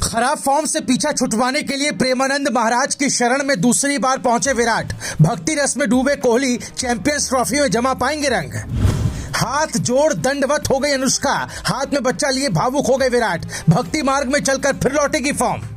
खराब फॉर्म से पीछा छुटवाने के लिए प्रेमानंद महाराज की शरण में दूसरी बार पहुंचे विराट। भक्ति रस में डूबे कोहली चैंपियंस ट्रॉफी में जमा पाएंगे रंग। हाथ जोड़ दंडवत हो गई अनुष्का, हाथ में बच्चा लिए भावुक हो गए विराट। भक्ति मार्ग में चलकर फिर लौटेगी फॉर्म।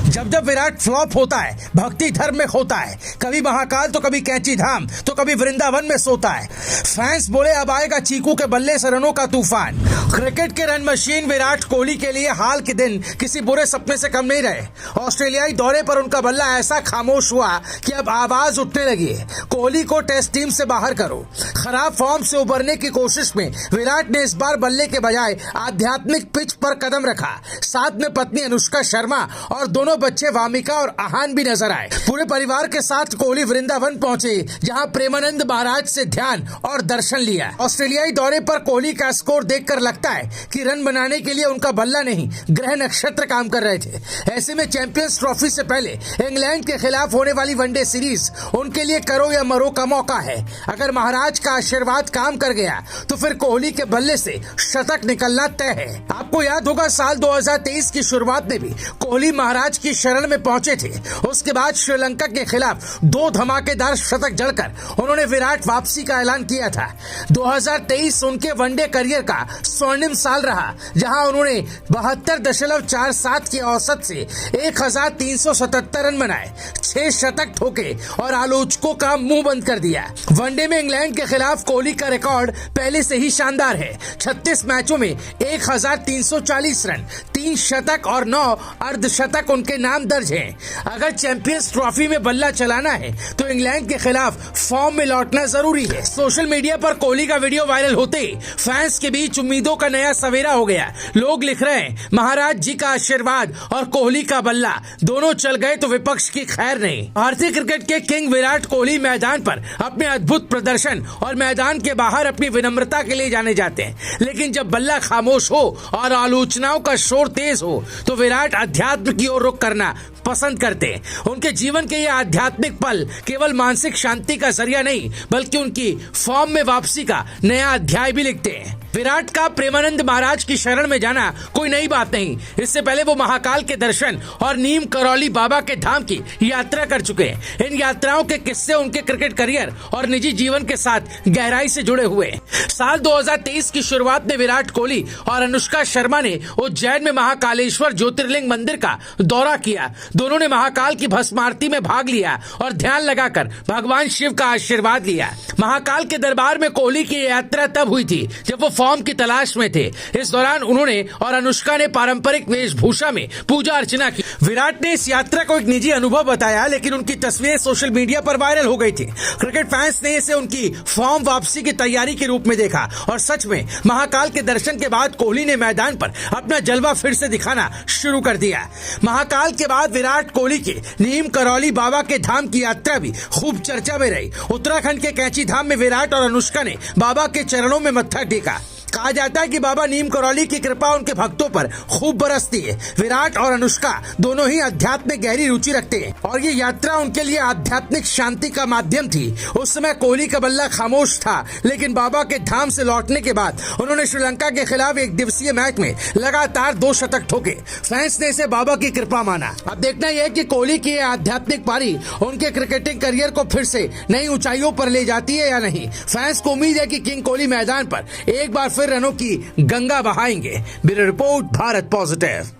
जब जब विराट फ्लॉप होता है, भक्ति धर्म में खोता है। कभी महाकाल तो कभी कैंची धाम तो कभी वृंदावन में सोता है। फैंस बोले अब आएगा चीकू के बल्ले से रनों का तूफान। क्रिकेट के रन मशीन विराट कोहली के लिए हाल के दिन किसी बुरे सपने से कम नहीं रहे। ऑस्ट्रेलियाई दौरे पर उनका बल्ला ऐसा खामोश हुआ कि अब आवाज उठने लगी है, कोहली को टेस्ट टीम से बाहर करो। खराब फॉर्म से उबरने की कोशिश में विराट ने इस बार बल्ले के बजाय आध्यात्मिक पिच पर कदम रखा। साथ में पत्नी अनुष्का शर्मा और दोनों बच्चे वामिका और आहान भी नजर आए। पूरे परिवार के साथ कोहली वृंदावन पहुंचे, जहां प्रेमानंद महाराज से ध्यान और दर्शन लिया। ऑस्ट्रेलियाई दौरे पर कोहली का स्कोर देखकर लगता है कि रन बनाने के लिए उनका बल्ला नहीं, ग्रह नक्षत्र काम कर रहे थे। ऐसे में चैंपियंस ट्रॉफी से पहले इंग्लैंड के खिलाफ होने वाली वनडे सीरीज उनके लिए करो या मरो का मौका है। अगर महाराज का आशीर्वाद काम कर गया तो फिर कोहली के बल्ले से शतक निकलना तय है। आपको याद होगा साल 2023 की शुरुआत में भी कोहली महाराज की शरण में पहुंचे थे। उसके बाद श्रीलंका के खिलाफ 2 धमाकेदार शतक जड़कर उन्होंने विराट वापसी का ऐलान किया था। 2023 उनके वनडे करियर का स्वर्णिम साल रहा, जहां उन्होंने 72.47 की औसत से 1377 रन बनाए, 6 शतक ठोके और आलोचकों का मुंह बंद कर दिया। वनडे में इंग्लैंड के खिलाफ कोहली का रिकॉर्ड पहले से ही शानदार है। 36 मैचों में 1340 रन, 3 शतक और 9 अर्धशतक उनके नाम दर्ज हैं। अगर चैंपियंस ट्रॉफी में बल्ला चलाना है तो इंग्लैंड के खिलाफ फॉर्म में लौटना जरूरी है। सोशल मीडिया पर कोहली का वीडियो वायरल होते ही फैंस के बीच उम्मीदों का नया सवेरा हो गया। लोग लिख रहे हैं महाराज जी का आशीर्वाद और कोहली का बल्ला दोनों चल गए तो विपक्ष की खैर नहीं। भारतीय क्रिकेट के किंग विराट कोहली मैदान पर अपने अद्भुत प्रदर्शन और मैदान के बाहर अपनी विनम्रता के लिए जाने जाते हैं, लेकिन जब बल्ला खामोश हो और आलोचनाओं का शोर तेज हो तो विराट अध्यात्म की ओर रुख करना पसंद करते हैं। उनके जीवन के ये आध्यात्मिक पल केवल मानसिक शांति का जरिया नहीं, बल्कि उनकी फॉर्म में वापसी का नया अध्याय भी लिखते हैं। विराट का प्रेमानंद महाराज की शरण में जाना कोई नई बात नहीं। इससे पहले वो महाकाल के दर्शन और नीम करौली बाबा के धाम की यात्रा कर चुके हैं। इन यात्राओं के किस्से उनके क्रिकेट करियर और निजी जीवन के साथ गहराई से जुड़े हुए हैं। साल 2023 की शुरुआत में विराट कोहली और अनुष्का शर्मा ने उज्जैन में महाकालेश्वर ज्योतिर्लिंग मंदिर का दौरा किया। दोनों ने महाकाल की भस्म आरती में भाग लिया और ध्यान लगाकर भगवान शिव का आशीर्वाद लिया। महाकाल के दरबार में कोहली की यात्रा तब हुई थी जब वो फॉर्म की तलाश में थे। इस दौरान उन्होंने और अनुष्का ने पारंपरिक वेशभूषा में पूजा अर्चना की। विराट ने इस यात्रा को एक निजी अनुभव बताया, लेकिन उनकी तस्वीरें सोशल मीडिया पर वायरल हो गई थी। क्रिकेट फैंस ने इसे उनकी फॉर्म वापसी की तैयारी के रूप में देखा और सच में महाकाल के दर्शन के बाद कोहली ने मैदान पर अपना जलवा फिर से दिखाना शुरू कर दिया। महाकाल के बाद विराट कोहली के नीम करौली बाबा के धाम की यात्रा भी खूब चर्चा में रही। उत्तराखंड के कैंची धाम में विराट और अनुष्का ने बाबा के चरणों में मत्था टेका। कहा जाता है कि बाबा नीम करौली की कृपा उनके भक्तों पर खूब बरसती है। विराट और अनुष्का दोनों ही अध्यात्म में गहरी रुचि रखते हैं और ये यात्रा उनके लिए आध्यात्मिक शांति का माध्यम थी। उस समय कोहली का बल्ला खामोश था, लेकिन बाबा के धाम से लौटने के बाद उन्होंने श्रीलंका के खिलाफ एक दिवसीय मैच में लगातार 2 शतक ठोके। फैंस ने इसे बाबा की कृपा माना। अब देखना यह है कि कोहली की आध्यात्मिक पारी उनके क्रिकेटिंग करियर को फिर से नई ऊंचाइयों पर ले जाती है या नहीं। फैंस को उम्मीद है कि किंग कोहली मैदान पर एक बार फिर रनों की गंगा बहाएंगे। Bureau report, Bharat positive.